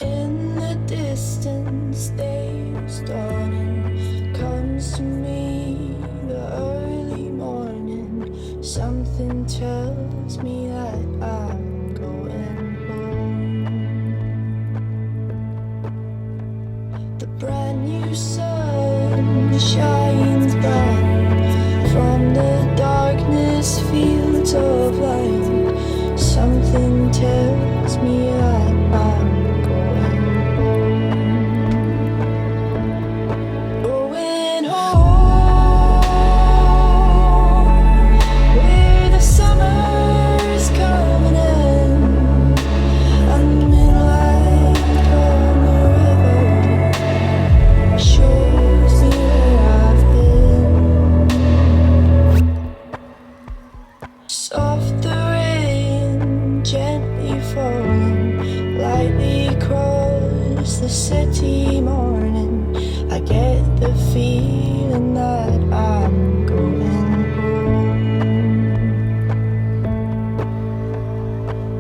In the distance, days dawning, comes to me the early morning. Something tells me that I'm going home. The brand new sun shines bright from the darkness, fields of light. Something tells me that I'm going home, where the summer's coming in, and the moonlight on the river shows me where I've been. Soft the rain, gently falling, lightly across the city morning. I get the feeling that I'm going home.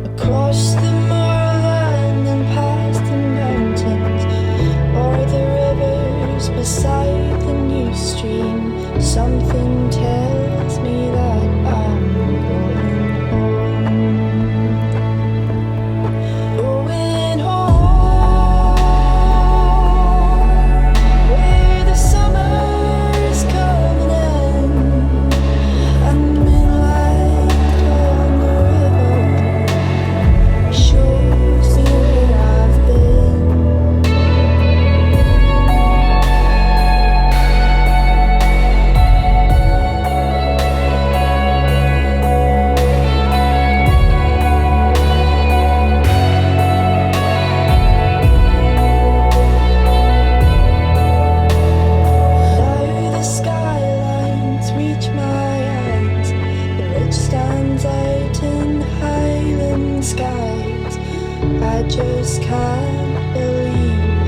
Across the moorland and past the mountains, or the rivers beside the new stream. Something tells me that I'm going home. Going home, where the summer's coming in, and the moonlight on the river shows me where I've been. Now the skylines reach my eyes. The ridge stands out in Highland skies. I just can't believe